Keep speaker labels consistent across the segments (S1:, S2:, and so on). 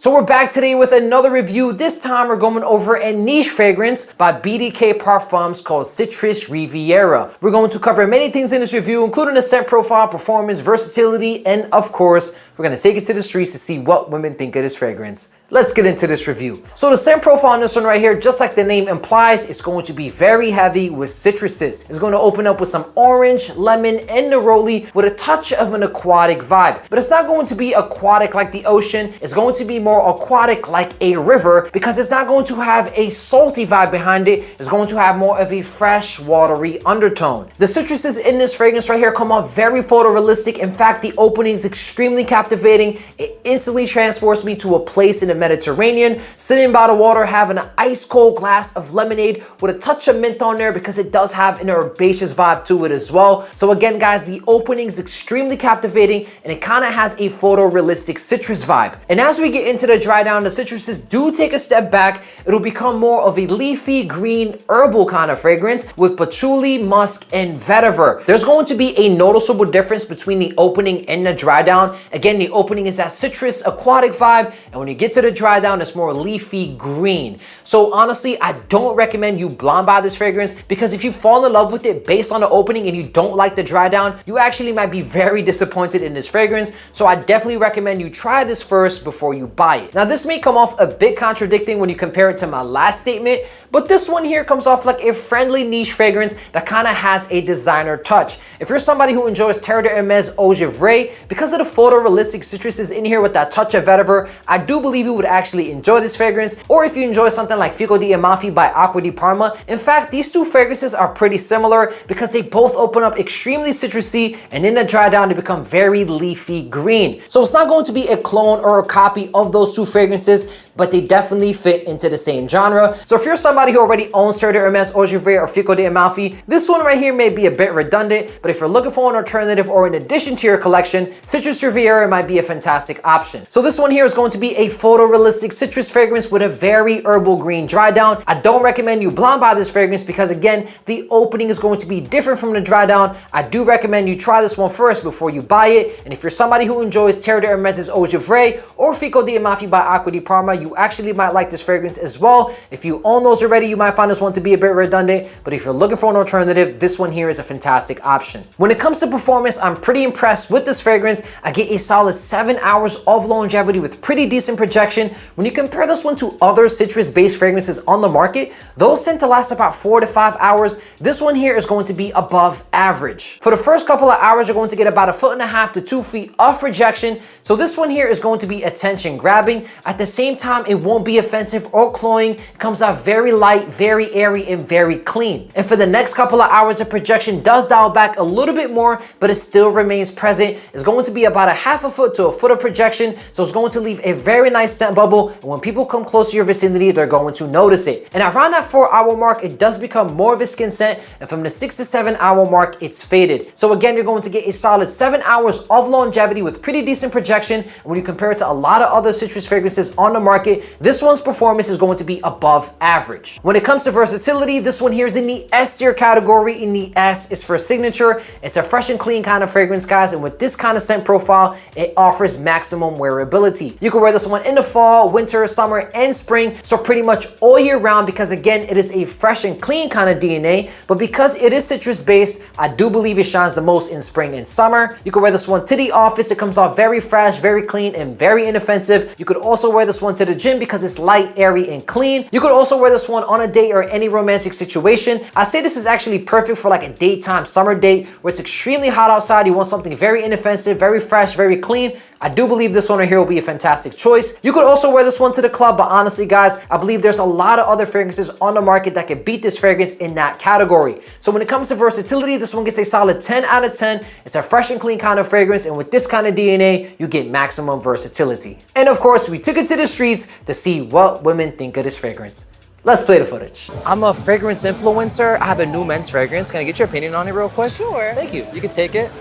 S1: So we're back today with another review. This time we're going over a niche fragrance by BDK Parfums called Citrus Riviera. We're going to cover many things in this review, including the scent profile, performance, versatility, and of course, we're going to take it to the streets to see what women think of this fragrance. Let's get into this review. So the scent profile on this one right here, just like the name implies, it's going to be very heavy with citruses. It's going to open up with some orange, lemon, and neroli with a touch of an aquatic vibe. But it's not going to be aquatic like the ocean. It's going to be more aquatic like a river because it's not going to have a salty vibe behind it. It's going to have more of a fresh, watery undertone. The citruses in this fragrance right here come off very photorealistic. In fact, the opening is extremely captivating. It instantly transports me to a place in the Mediterranean, sitting by the water, having an ice cold glass of lemonade with a touch of mint on there because it does have an herbaceous vibe to it as well. So again, guys, the opening is extremely captivating and it kind of has a photorealistic citrus vibe. And as we get into the dry down, the citruses do take a step back. It'll become more of a leafy, green, herbal kind of fragrance with patchouli, musk, and vetiver. There's going to be a noticeable difference between the opening and the dry down. Again, the opening is that citrus aquatic vibe, and when you get to the dry down, it's more leafy green. So honestly, I don't recommend you blind buy this fragrance because if you fall in love with it based on the opening and you don't like the dry down, you actually might be very disappointed in this fragrance. So I definitely recommend you try this first before you buy it. Now this may come off a bit contradicting when you compare it to my last statement, but this one here comes off like a friendly niche fragrance that kind of has a designer touch. If you're somebody who enjoys Terre de Hermes Eau Givre, because of the photorealistic citruses in here with that touch of vetiver, I do believe you would actually enjoy this fragrance. Or if you enjoy something like Fico di Amalfi by Acqua di Parma. In fact, these two fragrances are pretty similar because they both open up extremely citrusy and in the dry down they become very leafy green. So it's not going to be a clone or a copy of those two fragrances, but they definitely fit into the same genre. So if you're somebody who already owns Terre de Hermes Eau Givre or Fico di Amalfi, this one right here may be a bit redundant, but if you're looking for an alternative or in addition to your collection, Citrus Riviera might be a fantastic option. So this one here is going to be a photorealistic citrus fragrance with a very herbal green dry down. I don't recommend you blind buy this fragrance because again, the opening is going to be different from the dry down. I do recommend you try this one first before you buy it. And if you're somebody who enjoys Terre de Hermes Eau Givre or Fico di Amalfi by Acqua di Parma, you actually might like this fragrance as well. If you own those already, you might find this one to be a bit redundant, but if you're looking for an alternative, this one here is a fantastic option. When it comes to performance, I'm pretty impressed with this fragrance. I get a solid 7 hours of longevity with pretty decent projection. When you compare this one to other citrus-based fragrances on the market, those tend to last about 4 to 5 hours. This one here is going to be above average. For the first couple of hours, you're going to get about 1.5 to 2 feet of projection. So this one here is going to be attention grabbing. At the same time, it won't be offensive or cloying. It comes out very light, very airy, and very clean. And for the next couple of hours, the projection does dial back a little bit more, but it still remains present. It's going to be about 1/2 foot to 1 foot of projection. So it's going to leave a very nice scent bubble. And when people come close to your vicinity, they're going to notice it. And around that 4-hour mark, it does become more of a skin scent. And from the 6 to 7-hour mark, it's faded. So again, you're going to get a solid 7 hours of longevity with pretty decent projection. And when you compare it to a lot of other citrus fragrances on the market, this one's performance is going to be above average. When it comes to versatility, this one here is in the S tier category. In the S is for signature. It's a fresh and clean kind of fragrance, guys. And with this kind of scent profile, it offers maximum wearability. You can wear this one in the fall, winter, summer, and spring. So pretty much all year round because again, it is a fresh and clean kind of DNA. But because it is citrus based, I do believe it shines the most in spring and summer. You can wear this one to the office. It comes off very fresh, very clean, and very inoffensive. You could also wear this one to the gym because it's light, airy, and clean. You could also wear this one on a date or any romantic situation. I say this is actually perfect for like a daytime summer date where it's extremely hot outside. You want something very inoffensive, very fresh, very clean. I do believe this one right here will be a fantastic choice. You could also wear this one to the club, but honestly, guys, I believe there's a lot of other fragrances on the market that could beat this fragrance in that category. So when it comes to versatility, this one gets a solid 10 out of 10. It's a fresh and clean kind of fragrance, and with this kind of DNA, you get maximum versatility. And of course, we took it to the streets to see what women think of this fragrance. Let's play the footage. I'm a fragrance influencer. I have a new men's fragrance. Can I get your opinion on it real quick?
S2: Sure.
S1: Thank you. You can take it.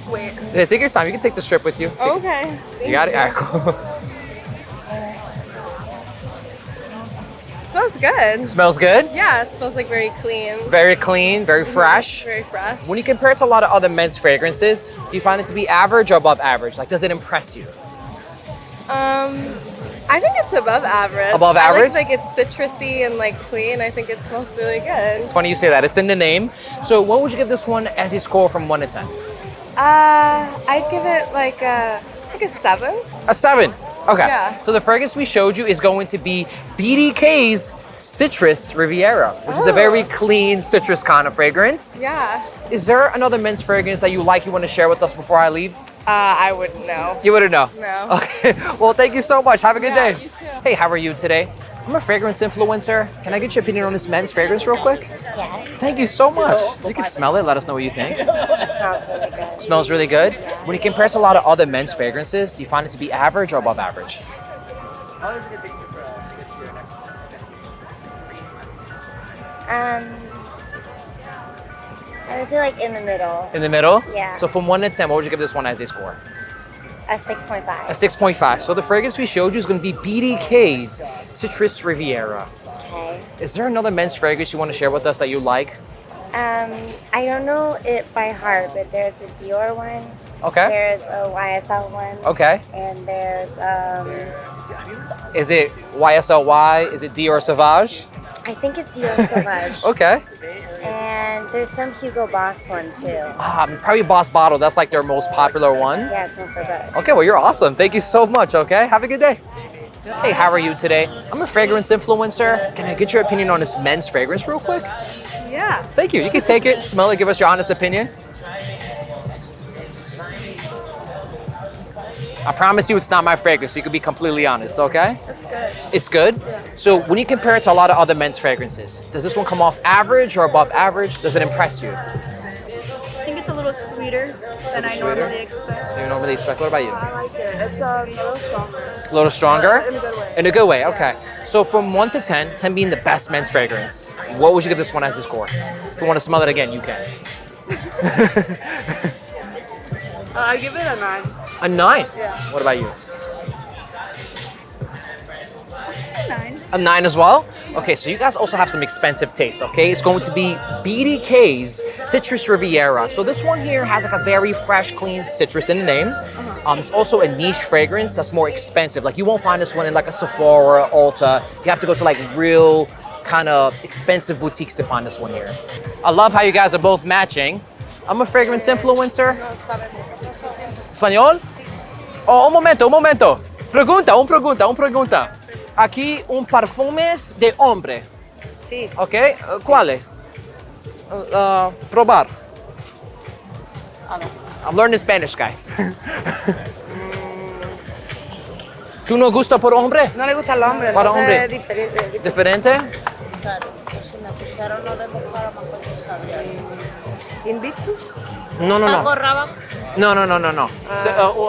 S2: Wait.
S1: Yeah, take your time. You can take the strip with you.
S2: Okay.
S1: You got it? All right, cool.
S2: Smells good.
S1: Smells good?
S2: Yeah, it smells like very clean.
S1: Very clean, very fresh.
S2: Very fresh.
S1: When you compare it to a lot of other men's fragrances, do you find it to be average or above average? Like, does it impress you?
S2: I think it's above average.
S1: Above average?
S2: I like it's citrusy and like clean. I think it smells really good.
S1: It's funny you say that. It's in the name. So what would you give this one as a score from 1 to 10?
S2: I'd give it like a 7.
S1: A 7. Okay.
S2: Yeah.
S1: So the fragrance we showed you is going to be BDK's Citrus Riviera, which is a very clean citrus kind of fragrance.
S2: Yeah.
S1: Is there another men's fragrance that you like you want to share with us before I leave?
S2: I wouldn't know.
S1: You wouldn't know?
S2: No.
S1: Okay. Well, thank you so much. Have a good day.
S2: You too.
S1: Hey, how are you today? I'm a fragrance influencer. Can I get your opinion on this men's fragrance real quick?
S3: Yes.
S1: Thank you so much. You can smell it. Let us know what you think.
S3: It smells really good.
S1: Smells really good. When you compare it to a lot of other men's fragrances, do you find it to be average or above average?
S3: I would say like in the middle,
S1: In the middle?
S3: Yeah.
S1: So from 1 to 10, what would you give this one as a score?
S3: a 6.5.
S1: A 6.5. So the fragrance we showed you is going to be BDK's Citrus Riviera.
S3: Okay.
S1: Is there another men's fragrance you want to share with us that you like?
S3: I don't know it by heart, but there's a Dior one.
S1: Okay.
S3: There's a YSL one.
S1: Okay.
S3: And there's
S1: Is it YSLY? Is it Dior Sauvage?
S3: I think it's Dior Sauvage.
S1: Okay.
S3: And there's some Hugo Boss one too.
S1: Probably Boss Bottle. That's like their most popular one.
S3: Yeah, it smells so good.
S1: Okay, well, you're awesome. Thank you so much, okay? Have a good day. Hey, how are you today? I'm a fragrance influencer. Can I get your opinion on this men's fragrance real quick?
S2: Yeah.
S1: Thank you. You can take it, smell it, give us your honest opinion. I promise you it's not my fragrance, so you can be completely honest, okay?
S2: It's good.
S1: It's good? So when you compare it to a lot of other men's fragrances, does this one come off average or above average? Does it impress you?
S4: I think it's a little sweeter than I normally expect.
S1: You normally expect. What about you?
S4: I like it. It's a little stronger.
S1: A little stronger?
S4: In a good way.
S1: In a good way, okay. So from 1 to 10, 10 being the best men's fragrance, what would you give this one as a score? If you want to smell it again, you can.
S4: I give it a 9.
S1: A 9?
S4: Yeah.
S1: What about you?
S4: A 9.
S1: A 9 as well? Okay, so you guys also have some expensive taste, okay? It's going to be BDK's Citrus Riviera. So this one here has like a very fresh, clean citrus in the name. It's also a niche fragrance that's more expensive. Like you won't find this one in like a Sephora, Ulta. You have to go to like real kind of expensive boutiques to find this one here. I love how you guys are both matching. I'm a fragrance influencer. Espanhol? Oh, un momento. Pregunta. Aquí perfumes de hombre.
S2: Sí.
S1: Ok, ¿cuáles? Probar. I'm learning Spanish, guys. ¿Tú no gusta por hombre?
S2: No le gusta al hombre.
S1: Para hombre.
S2: Diferente.
S1: ¿Diferente?
S2: Invictus.
S1: No. No.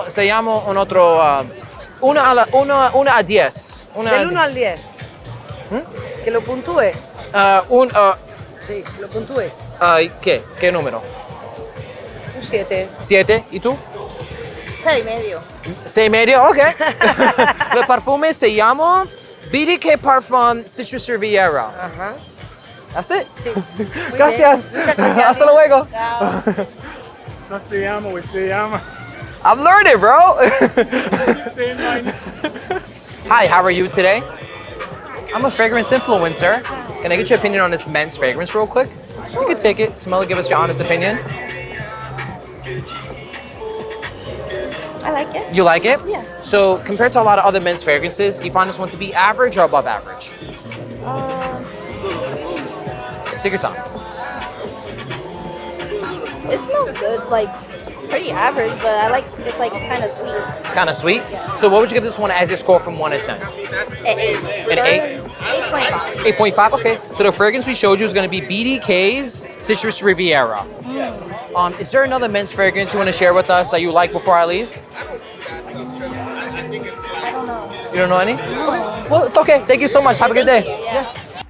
S1: Se llama un otro. Una a 10.
S2: Del 1 al 10. Que lo puntúe. Sí, lo puntúe.
S1: ¿Qué? ¿Qué número?
S2: Un 7.
S1: 7. ¿Y tú?
S2: 6,5.
S1: 6,5, ok. El perfume se llama BDK Parfums Citrus Riviera.
S2: Ajá.
S1: That's it.
S2: Sí. Muy
S1: Gracias.
S2: bien. Muchas gracias.
S1: Hasta luego.
S2: Chao.
S5: Se llama.
S1: I'm learning, bro. Hi, how are you today? I'm a fragrance influencer. Can I get your opinion on this men's fragrance real quick? You can take it, smell it, give us your honest opinion.
S2: I like it.
S1: You like it?
S2: Yeah.
S1: So compared to a lot of other men's fragrances, do you find this one to be average or above average? Take your time.
S2: It smells good, like pretty average, but I like it's like kind of sweet.
S1: It's kind of sweet. So what would you give this one as your score from 1 to 10?
S2: An 8.
S1: An 8?
S2: 8.5.
S1: 8.5, okay. So the fragrance we showed you is going to be BDK's Citrus Riviera. Is there another men's fragrance you want to share with us that you like before I leave?
S2: I don't know.
S1: You don't know any? No. Well, it's okay. Thank you so much. Have a good day.
S2: Yeah.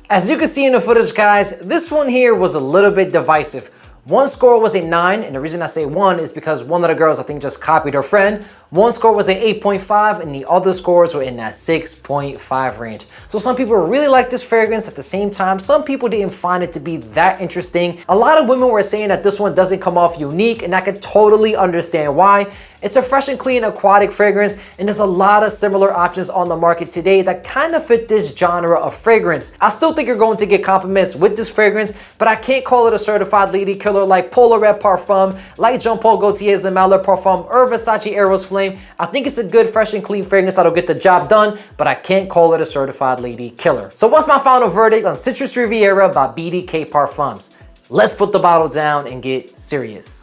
S1: As you can see in the footage, guys, this one here was a little bit divisive. One score was a 9, and the reason I say 1 is because one of the girls, I think, just copied her friend. One score was an 8.5, and the other scores were in that 6.5 range. So some people really like this fragrance. At the same time, some people didn't find it to be that interesting. A lot of women were saying that this one doesn't come off unique, and I could totally understand why. It's a fresh and clean aquatic fragrance, and there's a lot of similar options on the market today that kind of fit this genre of fragrance. I still think you're going to get compliments with this fragrance, but I can't call it a certified lady killer like Polar Red Parfum, like Jean Paul Gaultier's Le Malheur Parfum, or Versace Eros Flame. I think it's a good, fresh and clean fragrance that'll get the job done, but I can't call it a certified lady killer. So what's my final verdict on Citrus Riviera by BDK Parfums? Let's put the bottle down and get serious.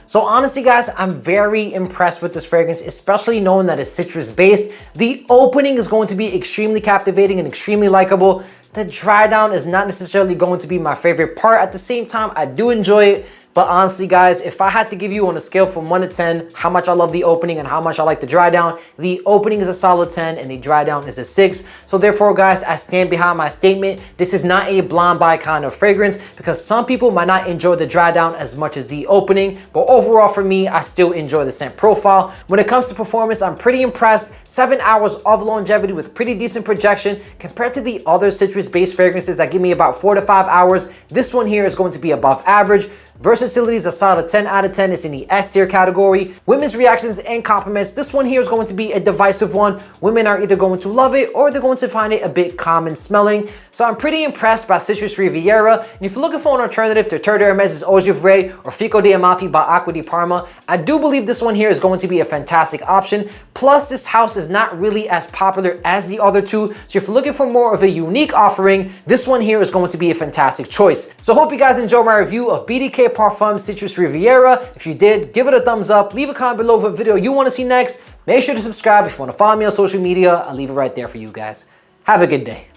S1: So honestly guys, I'm very impressed with this fragrance, especially knowing that it's citrus based. The opening is going to be extremely captivating and extremely likable. The dry down is not necessarily going to be my favorite part. At the same time, I do enjoy it. But honestly guys, if I had to give you on a scale from 1 to 10 how much I love the opening and how much I like the dry down, the opening is a solid 10 and the dry down is a 6. So therefore guys, I stand behind my statement. This is not a blind buy kind of fragrance because some people might not enjoy the dry down as much as the opening. But overall for me, I still enjoy the scent profile. When it comes to performance, I'm pretty impressed. 7 hours of longevity with pretty decent projection compared to the other citrus based fragrances that give me about 4 to 5 hours. This one here is going to be above average. Versatility is a solid 10 out of 10. It's in the S tier category. Women's reactions and compliments. This one here is going to be a divisive one. Women are either going to love it or they're going to find it a bit common smelling. So I'm pretty impressed by Citrus Riviera. And if you're looking for an alternative to Terre d'Hermès' Eau Givrée or Fico di Amalfi by Acqua di Parma, I do believe this one here is going to be a fantastic option. Plus, this house is not really as popular as the other two. So if you're looking for more of a unique offering, this one here is going to be a fantastic choice. So hope you guys enjoyed my review of BDK Parfums Citrus Riviera. If you did, give it a thumbs up. Leave a comment below what video you want to see next. Make sure to subscribe if you want to follow me on social media. I'll leave it right there for you guys. Have a good day.